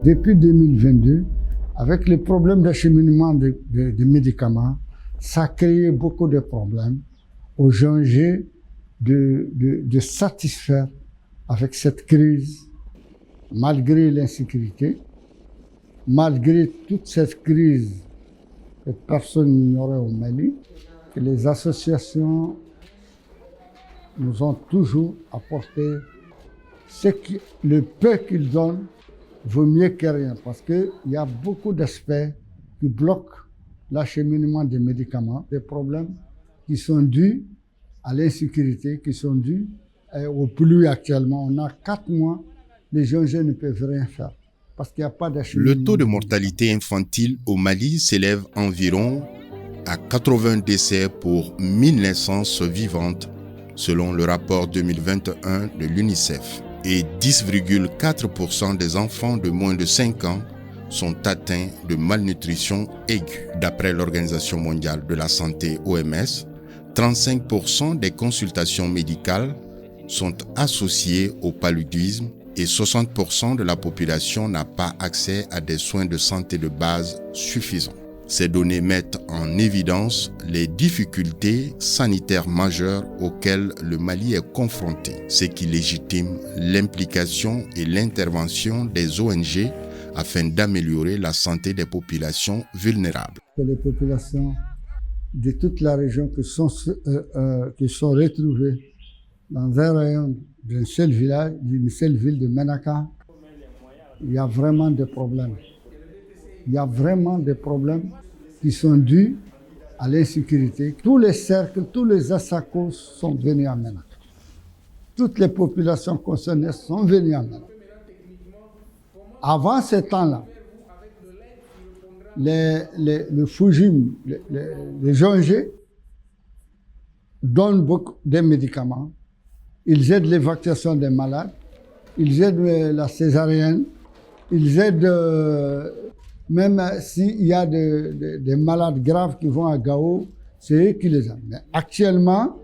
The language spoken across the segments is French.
Depuis 2022, avec les problèmes d'acheminement de médicaments, ça a créé beaucoup de problèmes aux ONG de satisfaire avec cette crise, malgré l'insécurité, malgré toute cette crise que personne n'ignorait au Mali, que les associations nous ont toujours apporté le peu qu'ils donnent vaut mieux que rien, parce qu'il y a beaucoup d'aspects qui bloquent l'acheminement des médicaments, des problèmes qui sont dus à l'insécurité, qui sont dus au pluie actuellement. On a 4 mois, les ONG ne peuvent rien faire, parce qu'il n'y a pas d'acheminement. Le taux de mortalité infantile au Mali s'élève environ à 80 décès pour 1000 naissances vivantes, selon le rapport 2021 de l'UNICEF. Et 10,4% des enfants de moins de 5 ans sont atteints de malnutrition aiguë. D'après l'Organisation mondiale de la santé OMS, 35% des consultations médicales sont associées au paludisme et 60% de la population n'a pas accès à des soins de santé de base suffisants. Ces données mettent en évidence les difficultés sanitaires majeures auxquelles le Mali est confronté, ce qui légitime l'implication et l'intervention des ONG afin d'améliorer la santé des populations vulnérables. Les populations de toute la région qui sont retrouvées dans un rayon d'un seul village, d'une seule ville de Menaka, il y a vraiment des problèmes. Il y a vraiment des problèmes qui sont dus à l'insécurité. Tous les cercles, tous les assacos sont venus à Menaka. Toutes les populations concernées sont venues à Menaka. Avant ce temps-là, le Fujim, les ONG donnent beaucoup de médicaments. Ils aident l'évacuation des malades, ils aident la césarienne, ils aident même s'il y a des malades graves qui vont à Gao, c'est eux qui les aident. Mais actuellement,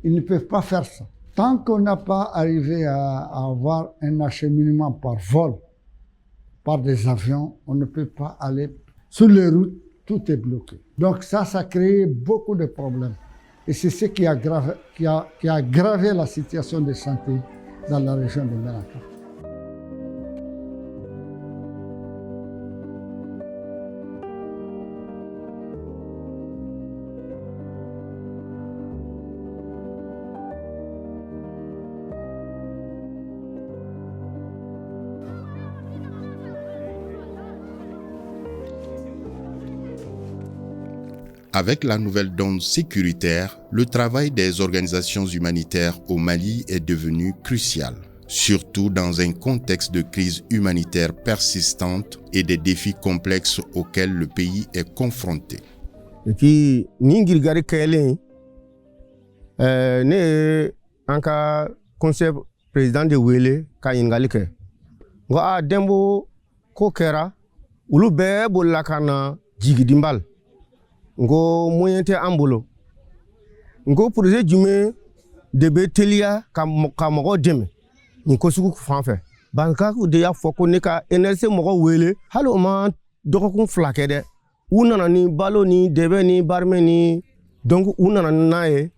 ils ne peuvent pas faire ça. Tant qu'on n'a pas arrivé à avoir un acheminement par vol, par des avions, on ne peut pas aller sur les routes, tout est bloqué. Donc ça a créé beaucoup de problèmes. Et c'est ce qui a aggravé la situation de santé dans la région de Menaka. Avec la nouvelle donne sécuritaire, le travail des organisations humanitaires au Mali est devenu crucial, surtout dans un contexte de crise humanitaire persistante et des défis complexes auxquels le pays est confronté. Et puis, Ningilgari Kaelen, né en cas conseil président de Wele, Kayingalike. Wa Dembo Kokera, Ulube Bolakana, Jigidimbal. Ngo moyen te ambolo ngo projet jume de betelia ka mogo deme ni ko suku fanfe banka ko de ya foko ne ka NLC mogo wele halo ma doko kun flake de unana ni balo ni debe ni barme ni donc unana nae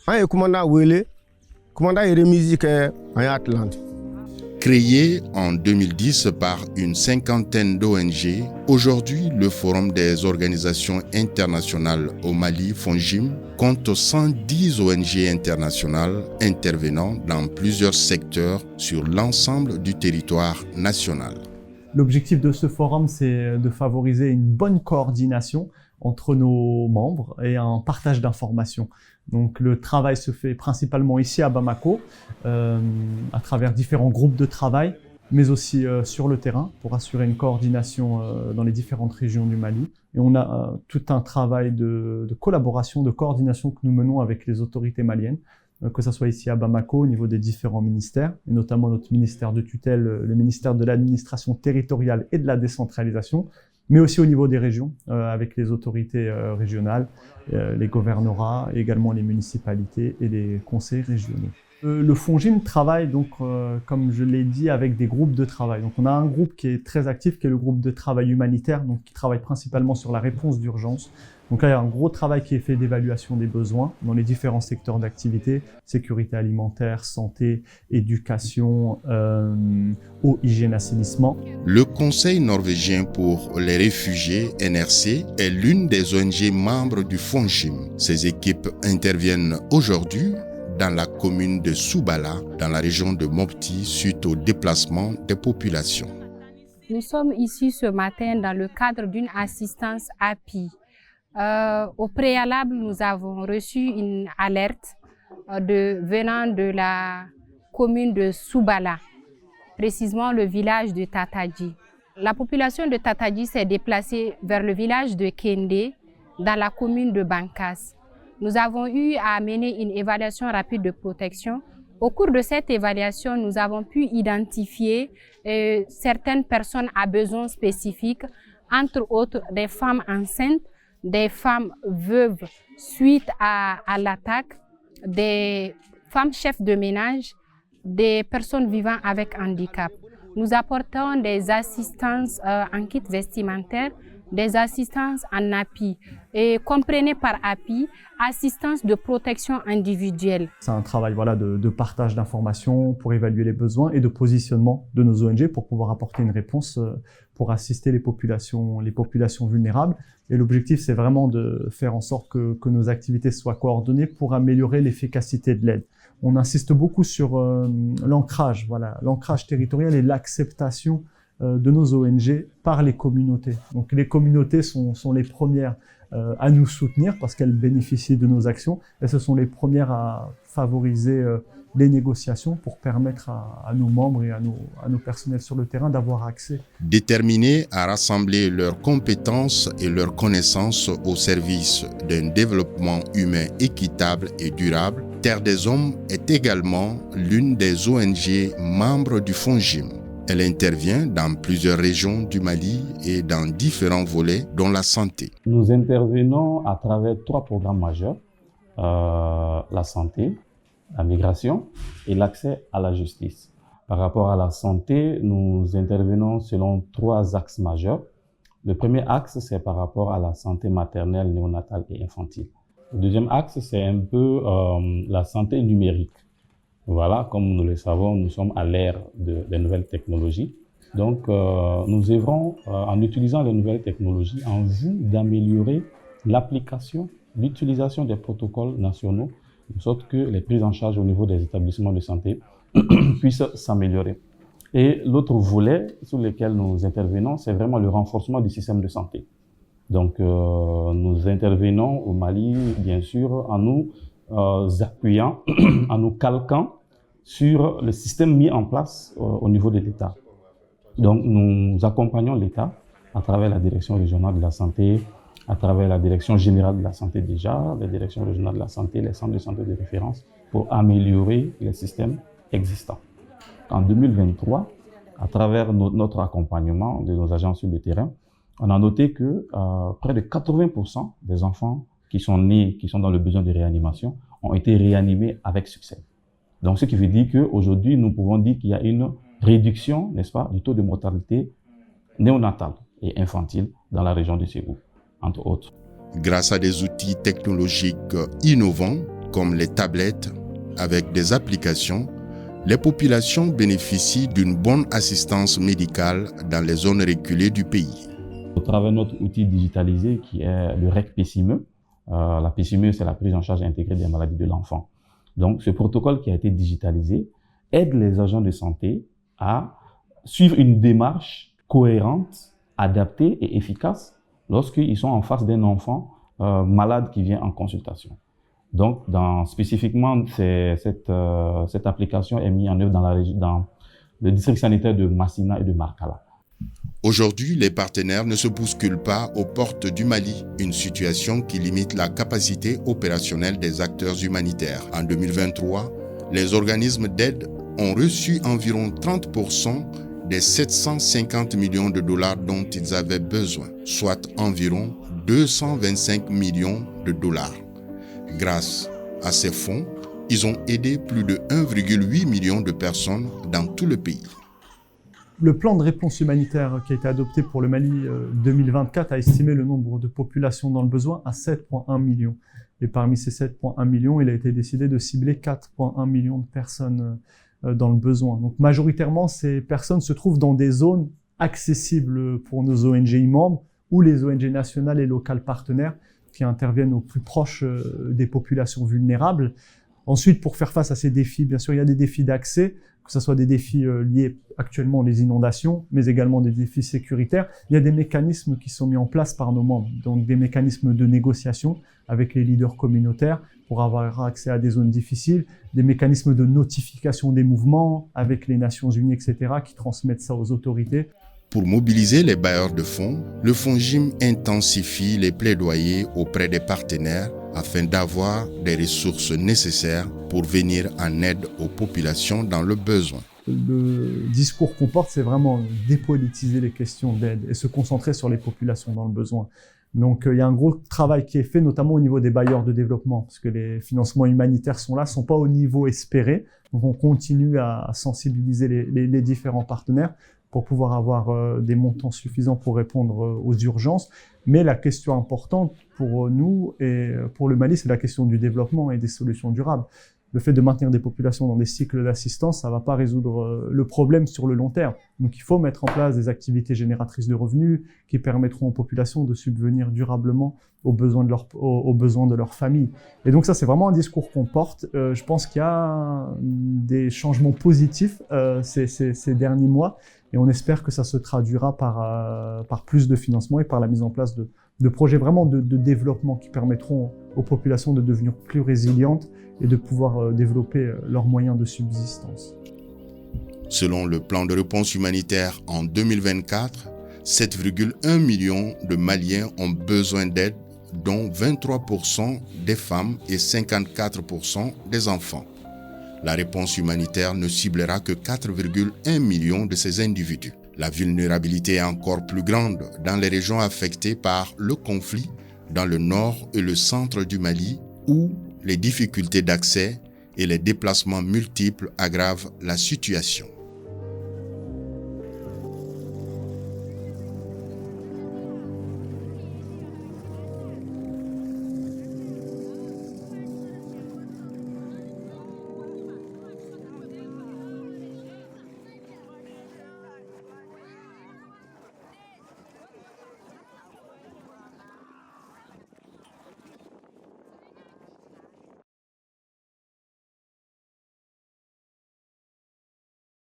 ay commanda wele commanda yere musique en Atlante. Créé en 2010 par une 50aine d'ONG, aujourd'hui le Forum des organisations internationales au Mali, FONGIM, compte 110 ONG internationales intervenant dans plusieurs secteurs sur l'ensemble du territoire national. L'objectif de ce forum, c'est de favoriser une bonne coordination entre nos membres et un partage d'informations. Donc le travail se fait principalement ici à Bamako, à travers différents groupes de travail, mais aussi sur le terrain pour assurer une coordination dans les différentes régions du Mali. Et on a tout un travail de collaboration, de coordination que nous menons avec les autorités maliennes, que ce soit ici à Bamako au niveau des différents ministères, et notamment notre ministère de tutelle, le ministère de l'administration territoriale et de la décentralisation, mais aussi au niveau des régions, avec les autorités régionales, les gouvernorats, et également les municipalités et les conseils régionaux. Le FONGIM travaille donc, comme je l'ai dit, avec des groupes de travail. Donc on a un groupe qui est très actif, qui est le groupe de travail humanitaire, donc qui travaille principalement sur la réponse d'urgence. Donc là, il y a un gros travail qui est fait d'évaluation des besoins dans les différents secteurs d'activité, sécurité alimentaire, santé, éducation, eau, hygiène, assainissement. Le Conseil norvégien pour les réfugiés, NRC, est l'une des ONG membres du FONGIM. Ces équipes interviennent aujourd'hui dans la commune de Soubala, dans la région de Mopti, suite au déplacement des populations. Nous sommes ici ce matin dans le cadre d'une assistance API. Au préalable, nous avons reçu une alerte venant de la commune de Soubala, précisément le village de Tatadji. La population de Tatadji s'est déplacée vers le village de Kende, dans la commune de Bankas. Nous avons eu à mener une évaluation rapide de protection. Au cours de cette évaluation, nous avons pu identifier certaines personnes à besoins spécifiques, entre autres des femmes enceintes, des femmes veuves suite à l'attaque, des femmes chefs de ménage, des personnes vivant avec handicap. Nous apportons des assistances en kit vestimentaire, des assistances en API. Et comprenez par API, assistance de protection individuelle. C'est un travail de partage d'informations pour évaluer les besoins et de positionnement de nos ONG pour pouvoir apporter une réponse pour assister les populations vulnérables. Et l'objectif, c'est vraiment de faire en sorte que nos activités soient coordonnées pour améliorer l'efficacité de l'aide. On insiste beaucoup sur l'ancrage, l'ancrage territorial et l'acceptation de nos ONG par les communautés. Donc les communautés sont les premières à nous soutenir parce qu'elles bénéficient de nos actions et ce sont les premières à favoriser les négociations pour permettre à nos membres et à nos personnels sur le terrain d'avoir accès. Déterminés à rassembler leurs compétences et leurs connaissances au service d'un développement humain équitable et durable, Terre des Hommes est également l'une des ONG membres du FONGIM. Elle intervient dans plusieurs régions du Mali et dans différents volets, dont la santé. Nous intervenons à travers 3 programmes majeurs, la santé, la migration et l'accès à la justice. Par rapport à la santé, nous intervenons selon 3 axes majeurs. Le premier axe, c'est par rapport à la santé maternelle, néonatale et infantile. Le deuxième axe, c'est un peu la santé numérique. Voilà, comme nous le savons, nous sommes à l'ère des nouvelles technologies. Donc, nous œuvrons en utilisant les nouvelles technologies en vue d'améliorer l'application, l'utilisation des protocoles nationaux, de sorte que les prises en charge au niveau des établissements de santé puissent s'améliorer. Et l'autre volet sur lequel nous intervenons, c'est vraiment le renforcement du système de santé. Donc, nous intervenons au Mali, bien sûr, en nous appuyant, en nous calquant sur le système mis en place au niveau de l'État. Donc, nous accompagnons l'État à travers la direction régionale de la santé, à travers la direction générale de la santé déjà, la direction régionale de la santé, les centres de santé de référence, pour améliorer les systèmes existants. En 2023, à travers notre accompagnement de nos agents sur le terrain, on a noté que près de 80% des enfants qui sont nés, qui sont dans le besoin de réanimation, ont été réanimés avec succès. Donc, ce qui veut dire qu'aujourd'hui, nous pouvons dire qu'il y a une réduction, n'est-ce pas, du taux de mortalité néonatale et infantile dans la région du Ségou, entre autres. Grâce à des outils technologiques innovants, comme les tablettes, avec des applications, les populations bénéficient d'une bonne assistance médicale dans les zones reculées du pays. Au travers de notre outil digitalisé qui est le REC-PCME, la PCME, c'est la prise en charge intégrée des maladies de l'enfant. Donc, ce protocole qui a été digitalisé aide les agents de santé à suivre une démarche cohérente, adaptée et efficace lorsqu'ils sont en face d'un enfant malade qui vient en consultation. Donc, spécifiquement, cette application est mise en œuvre dans le district sanitaire de Massina et de Markala. Aujourd'hui, les partenaires ne se bousculent pas aux portes du Mali, une situation qui limite la capacité opérationnelle des acteurs humanitaires. En 2023, les organismes d'aide ont reçu environ 30% des 750 millions de dollars dont ils avaient besoin, soit environ 225 millions de dollars. Grâce à ces fonds, Ils ont aidé plus de 1,8 million de personnes dans tout le pays. Le plan de réponse humanitaire qui a été adopté pour le Mali 2024 a estimé le nombre de populations dans le besoin à 7,1 millions. Et parmi ces 7,1 millions, il a été décidé de cibler 4,1 millions de personnes dans le besoin. Donc majoritairement, ces personnes se trouvent dans des zones accessibles pour nos ONG membres ou les ONG nationales et locales partenaires qui interviennent au plus proche des populations vulnérables. Ensuite, pour faire face à ces défis, bien sûr, il y a des défis d'accès, que ce soit des défis liés actuellement aux inondations, mais également des défis sécuritaires. Il y a des mécanismes qui sont mis en place par nos membres, donc des mécanismes de négociation avec les leaders communautaires pour avoir accès à des zones difficiles, des mécanismes de notification des mouvements avec les Nations Unies, etc., qui transmettent ça aux autorités. Pour mobiliser les bailleurs de fonds, le FONGIM intensifie les plaidoyers auprès des partenaires afin d'avoir des ressources nécessaires pour venir en aide aux populations dans le besoin. Le discours qu'on porte, c'est vraiment dépolitiser les questions d'aide et se concentrer sur les populations dans le besoin. Donc il y a un gros travail qui est fait, notamment au niveau des bailleurs de développement, parce que les financements humanitaires sont là, sont pas au niveau espéré. Donc on continue à sensibiliser les différents partenaires pour pouvoir avoir des montants suffisants pour répondre aux urgences. Mais la question importante pour nous et pour le Mali, c'est la question du développement et des solutions durables. Le fait de maintenir des populations dans des cycles d'assistance, ça ne va pas résoudre le problème sur le long terme. Donc il faut mettre en place des activités génératrices de revenus qui permettront aux populations de subvenir durablement aux besoins de leur famille. Et donc ça, c'est vraiment un discours qu'on porte. Je pense qu'il y a des changements positifs ces derniers mois et on espère que ça se traduira par plus de financement et par la mise en place de projets vraiment de développement qui permettront aux populations de devenir plus résilientes et de pouvoir développer leurs moyens de subsistance. Selon le plan de réponse humanitaire en 2024, 7,1 millions de Maliens ont besoin d'aide, dont 23% des femmes et 54% des enfants. La réponse humanitaire ne ciblera que 4,1 millions de ces individus. La vulnérabilité est encore plus grande dans les régions affectées par le conflit dans le nord et le centre du Mali, où les difficultés d'accès et les déplacements multiples aggravent la situation.